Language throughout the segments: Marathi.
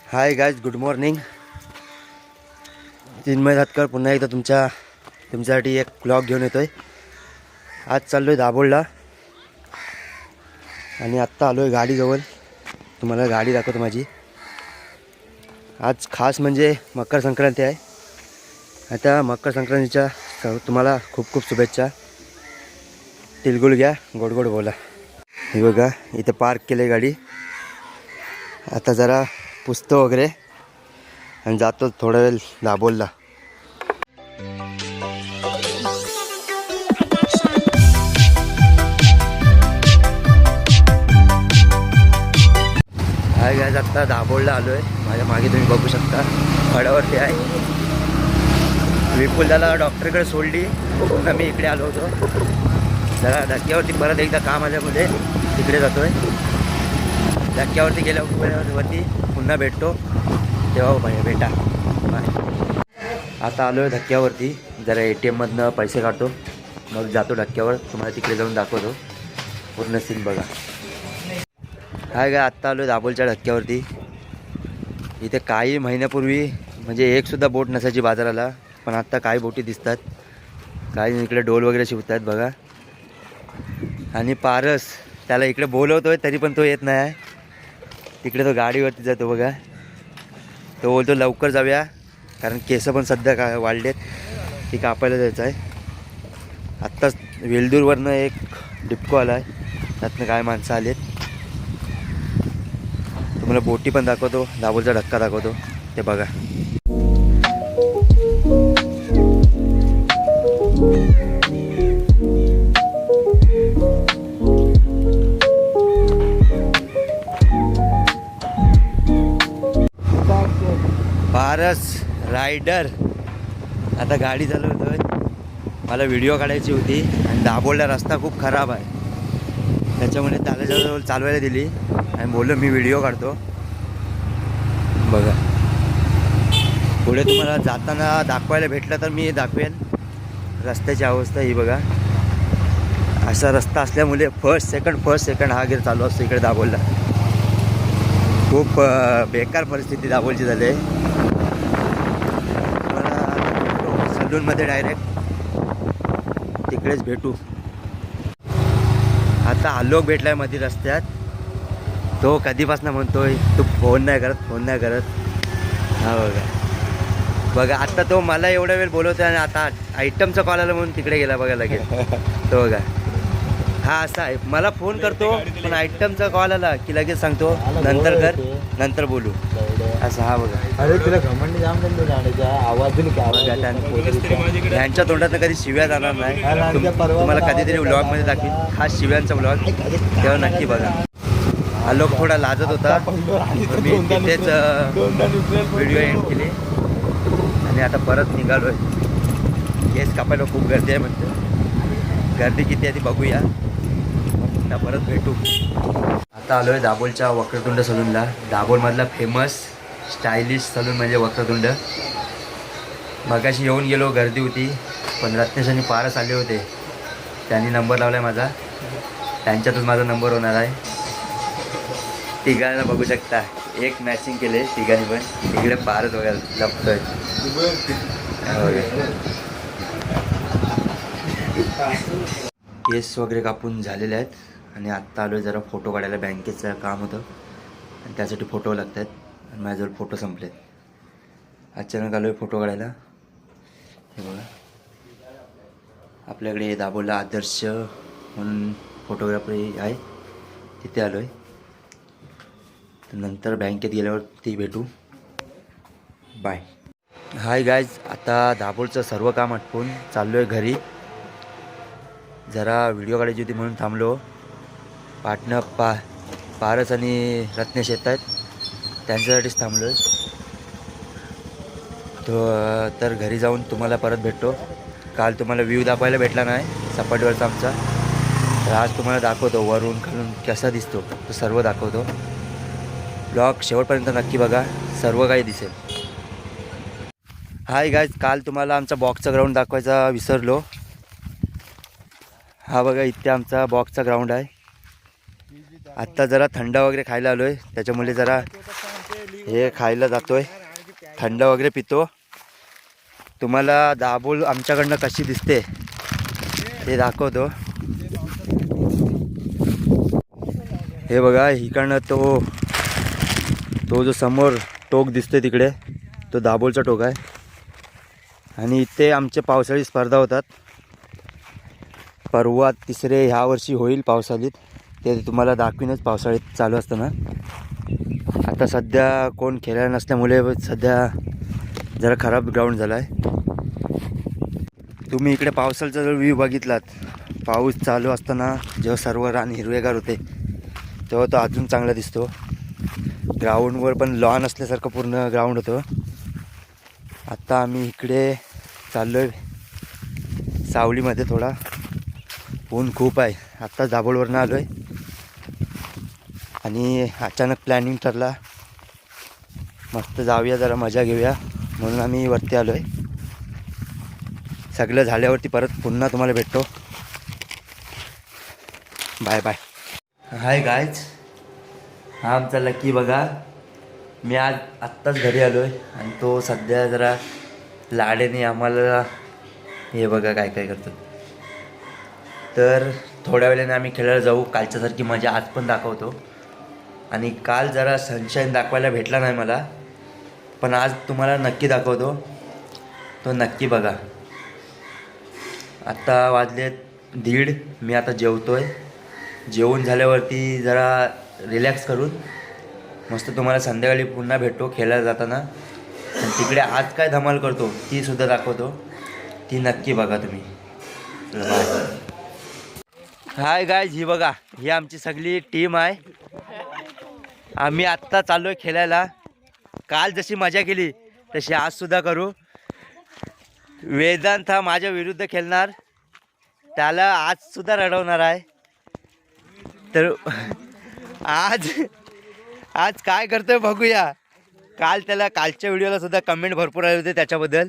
हाय guys, good morning. Chinmay Dhatkar पुन्हा एकदा तुमच्यासाठी एक ब्लॉग घेऊन येतो आहे. आज चाललो आहे दाभोळला आणि आत्ता आलो आहे गाडीजवळ. तुम्हाला गाडी दाखवतो माझी. आज खास म्हणजे मकर संक्रांती आहे. आता मकर संक्रांतीच्या तुम्हाला खूप खूप शुभेच्छा. तिळगुळ घ्या, गोड गोड बोला. हे बघा, इथे पार्क केलं आहे गाडी. आता जरा पुसतो वगैरे आणि जातो थोडा वेळ दाभोळला. हाय गाइस, आत्ता दाभोळला आलो आहे. माझ्या मागे तुम्ही बघू शकता, फळावरती आहे. विपुलदाला डॉक्टरकडे सोडली, पुन्हा मी इकडे आलो होतो. जरा धक्क्यावरती परत एकदा काम आल्यामुळे तिकडे जातो आहे. धक्क्यावरती गेल्यावरती पुन्हा भेटतो, तेव्हा भेटा. बाय. आता आलो आहे धक्क्यावरती. जरा ATMमधनं पैसे काढतो, मग जातो धक्क्यावर. तुम्हाला तिकडे जाऊन दाखवतो पूर्ण सीन बघा. हाय काय, आत्ता आलो आहे दाभोळच्या धक्क्यावरती. इथे काही महिन्यापूर्वी म्हणजे एकसुद्धा बोट नसायची बाजाराला, पण आत्ता काही बोटी दिसतात. काही इकडे डोल वगैरे शिवतात बघा. आणि पारस त्याला इकडे बोलवतो आहे तरी पण तो येत नाही आहे. तिकडे तो गाडीवरती जातो बघा. तो बोलतो लवकर जाऊया, कारण केस पण सध्या वाढलेत, ती कापायला जायचं आहे. आत्ताच वेल्दूरवरनं एक डिपको आला आहे, त्यातनं काय माणसं आलेत. तुम्हाला बोटी पण दाखवतो, दाभोळचा धक्का दाखवतो, ते बघा. पारस रायडर आता गाडी चालवतोय. मला व्हिडिओ काढायची होती आणि दाभोळला रस्ता खूप खराब आहे, त्याच्यामुळे त्याला चालवायला दिली आणि बोललो मी व्हिडिओ काढतो. बघा, पुढे तुम्हाला जाताना दाखवायला भेटलं तर मी दाखवेन. रस्त्याची अवस्था ही बघा. असा रस्ता असल्यामुळे फर्स्ट सेकंड हा गिअर चालू असतो इकडे दाभोळला. खूप बेकार परिस्थिती दाभोळची झाली आहे. सलूनमध्ये डायरेक्ट तिकडेच भेटू. आता आलोक भेटलाय मध्ये रस्त्यात. तो कधीपासून म्हणतोय तू फोन नाही करत. हा बघा आता तो मला एवढा वेळ बोलवतोय आणि आता आयटमचा कॉल आला म्हणून तिकडे गेला बघा लगेच. तो बघा, हा असा आहे. मला फोन करतो पण आयटमचा कॉल आला की लगेच सांगतो नंतर कर, नंतर बोलू, असं. हा बघा, अरे तुला घमंड जाम आवाज ह्यांच्या तोंडातनं कधी शिव्या जाणार नाही. तुम्हाला कधीतरी व्लॉगमध्ये दाखवीन, खास शिव्यांचा व्लॉग, तेव्हा नक्की बघा. हा लोक थोडा लाजत होता, मी तिथेच व्हिडिओ एंड केली आणि आता परत निघालो आहे. केस कापायला खूप गर्दी आहे म्हणते. गर्दी किती आहे ती बघूया, आता परत भेटू. आता आलो आहे दाभोळच्या वक्रतुंड सलूनला. दाभोळमधला फेमस स्टायलिश सलून म्हणजे वक्रतुंड. मगाशी येऊन गेलो, गर्दी होती, पण रत्नेश आणि पारस आले होते, त्यांनी नंबर लावला आहे माझा. त्यांच्यातच माझा नंबर होणार आहे. तिघांना बघू शकता, एक मॅचिंग केले तिघांनी पण. तिकडे पारस वगैरे लपतोय. केस वगैरे कापून झालेले आहेत आणि आत्ता आलो आहे जरा फोटो काढायला. बँकेचं काम होतं आणि त्यासाठी फोटो लागत आहेत आणि माझ्याजवळ फोटो संपलेत. अचानक आलो आहे फोटो काढायला. हे बघा, आपल्याकडे दाभोळला आदर्श म्हणून फोटोग्राफरी आहे, तिथे आलो आहे. तर नंतर बँकेत गेल्यावर ती भेटू. बाय. हाय गायज, आता दाभोळचं सर्व काम आटपून चाललो आहे घरी. जरा व्हिडिओ काढायची होती म्हणून थांबलो. पाटणं पारस आणि रत्नेश येत आहेत, त्यांच्यासाठीच थांबलो आहे. तर घरी जाऊन तुम्हाला परत भेटतो. काल तुम्हाला व्ह्यू दाखवायला भेटला नाही सपाटीवरचा आमचा, तर आज तुम्हाला दाखवतो वरून खालून कसा दिसतो, तो सर्व दाखवतो. ब्लॉग शेवटपर्यंत नक्की बघा, सर्व काही दिसेल. हाय गायज, काल तुम्हाला आमचा बॉक्सचा ग्राउंड दाखवायचा विसरलो. हा बघा, इथे आमचा बॉक्सचा ग्राउंड आहे. आत्ता जरा थंड वगैरे खायला आलो आहे, त्याच्यामुळे जरा हे खायला जातोय, थंड वगैरे पितो. तुम्हाला दाबोल आमच्याकडनं कशी दिसते ते दाखवतो. हे बघा इकडनं तो जो समोर टोक दिसते तिकडे तो दाबोलचा टोक आहे. आणि इथे आमचे पावसाळी स्पर्धा होतात. परवा तिसरे ह्या वर्षी होईल पावसाळीत, ते तुम्हाला दाखवीनच पावसाळीत चालू असताना. आता सध्या कोण खेळायला नसल्यामुळे सध्या जरा खराब ग्राउंड झाला आहे. तुम्ही इकडे पावसाळ्याचा जर व्ह्यू बघितलात, पाऊस चालू असताना जेव्हा सर्व रान हिरवेगार होते तेव्हा तो अजून चांगला दिसतो. ग्राउंडवर पण लॉन असल्यासारखं पूर्ण ग्राउंड होतं. आत्ता आम्ही इकडे चाललो आहे सावलीमध्ये. थोडा ऊन खूप आहे. आत्ता दाभोळवरनं आलो आहे आणि अचानक प्लॅनिंग ठरला मस्त जाऊया जरा मजा घेऊया म्हणून आम्ही वरती आलो आहे. सगळं झाल्यावरती परत पुन्हा तुम्हाला भेटतो. Bye bye. हाय गायज, हा आमचा लकी बघा. मी आज आत्ताच घरी आलो आहे आणि तो सध्या जरा लाडेने आम्हाला हे बघा काय काय करतो. तर थोड्या वेळाने आम्ही खेळायला जाऊ. कालच्यासारखी मजा आज पण दाखवतो. आणि काल जरा सनशाईन दाखवायला भेटला नाही मला, पण आज तुम्हाला नक्की दाखवतो. तो नक्की बघा. आत्ता वाजलेत 1:30. मी आता जेवतो आहे. जेवून झाल्यावरती जरा रिलॅक्स करून मस्त तुम्हाला संध्याकाळी पुन्हा भेटतो खेळायला जाताना. आणि तिकडे आज काय धमाल करतो ती सुद्धा दाखवतो. ती नक्की बघा तुम्ही. हाय गायज, ही बघा ही आमची सगळी टीम आहे. आम्ही आत्ता चाललो आहे खेळायला. काल जशी मजा केली तशी आजसुद्धा करू. वेदांत हा माझ्या विरुद्ध खेळणार, त्याला आजसुद्धा रडवणार आहे. तर आज काय करतोय बघूया. काल त्याला कालच्या व्हिडिओला सुद्धा कमेंट भरपूर आले होते त्याच्याबद्दल,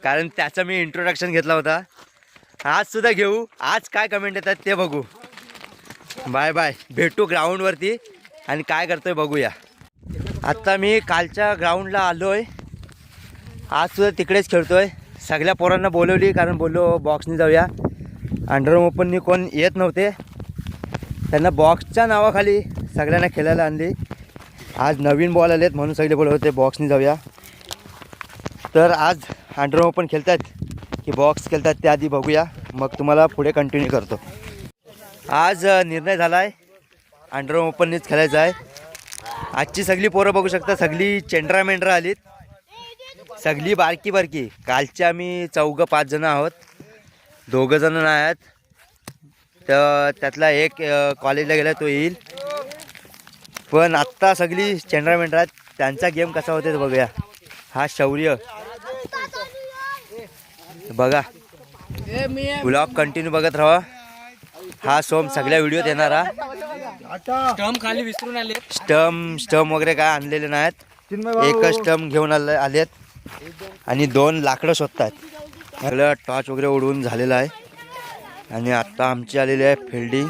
कारण त्याचा मी इंट्रोडक्शन घेतला होता. आजसुद्धा घेऊ. आज काय कमेंट येतात ते बघू. Bye bye. भेटू ग्राउंडवरती आणि काय करतोय बघूया. आत्ता मी कालच्या ग्राउंडला आलो आहे. आजसुद्धा तिकडेच खेळतो आहे. सगळ्या पोरांना बोलवली कारण बोललो बॉक्सनी जाऊया. अंडर ओपननी कोण येत नव्हते, त्यांना बॉक्सच्या नावाखाली सगळ्यांना खेळायला आणली. आज नवीन बॉल आलेत म्हणून सगळे बोलत होते बॉक्सनी जाऊया. तर आज अंडर ओपन खेळतात की बॉक्स खेळतात ते आधी बघूया, मग तुम्हाला पुढे कंटिन्यू करतो. आज निर्णय झाला आहे अंडर ओपननीच खेळायचं आहे. आजची सगळी पोरं बघू शकता, सगळी चेंड्रा मेंढरा आलीत, सगळी बारकी बारकी. कालचे आम्ही 4-5 जण आहोत, 2 जण नाही आहेत. तर त्यातला एक कॉलेजला गेला तो येईल. पण आत्ता सगळी चेंड्रा मेंढरा आहेत. त्यांचा गेम कसा होते ते बघूया. हा शौर्य बघा. ब्लॉग कंटिन्यू बघत राहा. हा सोम सगळ्या व्हिडिओत येणारा. स्टम खाली विसरून आले. स्टम वगैरे काय आणलेले नाहीत. एकच स्टम घेऊन आलेत आणि 2 लाकडं शोधतात. सगळं टॉर्च वगैरे उडवून झालेलं आहे. आणि आत्ता आमची आलेली आहे फिल्डिंग.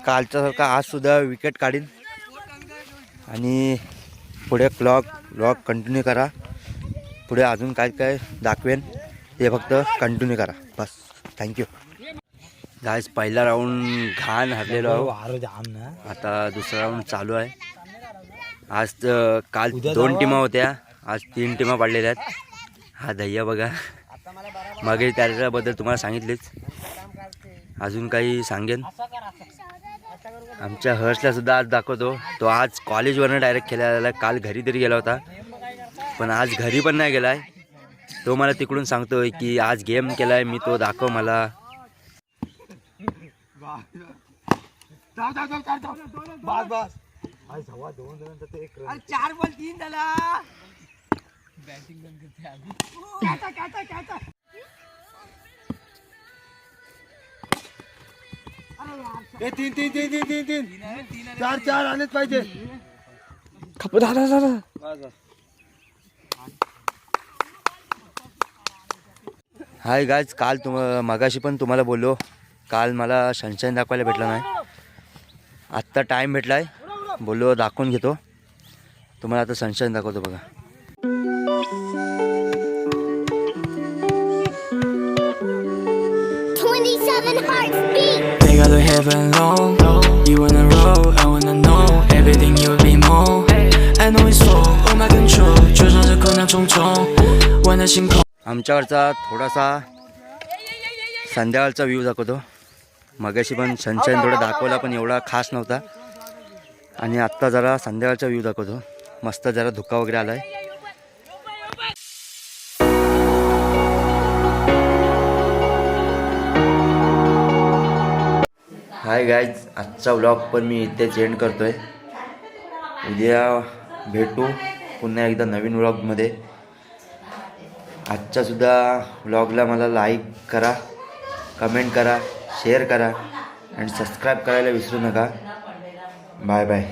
कालच्यासारखा आजसुद्धा विकेट काढीन. आणि पुढे ब्लॉग कंटिन्यू करा. पुढे अजून काय काय दाखवेन ते फक्त कंटिन्यू करा बस. Thank you guys. पहिला राऊंड घाण हरलेलो आहो. आता दुसरा राऊंड चालू आहे. आज काल 2 टीमा होत्या, आज 3 टीमा पडलेल्या आहेत. हा दह्या बघा. मागे त्याच्याबद्दल तुम्हाला सांगितलेच. अजून काही सांगेन. आमच्या हर्षला सुद्धा आज दाखवतो. तो आज कॉलेजवरनं डायरेक्ट खेळायला आला. काल घरी तरी गेला होता, पण आज घरी पण नाही गेला आहे. तो मला तिकडून सांगतोय की आज गेम केला आहे मी, तो दाखव मला. तीन 4 आलेच पाहिजे. हाय गाईज, काल मगाशी पण तुम्हाला बोललो, काल मला सनशाईन दाखवायला भेटला नाही. आत्ता टाईम भेटला आहे, बोललो दाखवून घेतो. तुम्हाला आता सनशाईन दाखवतो बघा. They got the heaven long. You wanna roll, I wanna know everything you'll be more. I know it's all on my control. 就像这困难重重，玩的星空。 आमच्याकडचा थोडासा संध्याकाळचा व्ह्यू दाखवतो. मगाशी पण सनशाईन थोडा दाखवला पण एवढा खास नव्हता. आणि आत्ता जरा संध्याकाळचा व्ह्यू दाखवतो. मस्त जरा धुका वगैरे आला आहे. हाय गाईज, आजचा व्लॉग पण मी इथेच एंड करतो आहे. उद्या भेटू पुन्हा एकदा नवीन व्लॉगमध्ये. आजच्यासुद्धा व्लॉगला मला लाईक करा, कमेंट करा, शेअर करा आणि सबस्क्राईब करायला विसरू नका. Bye bye.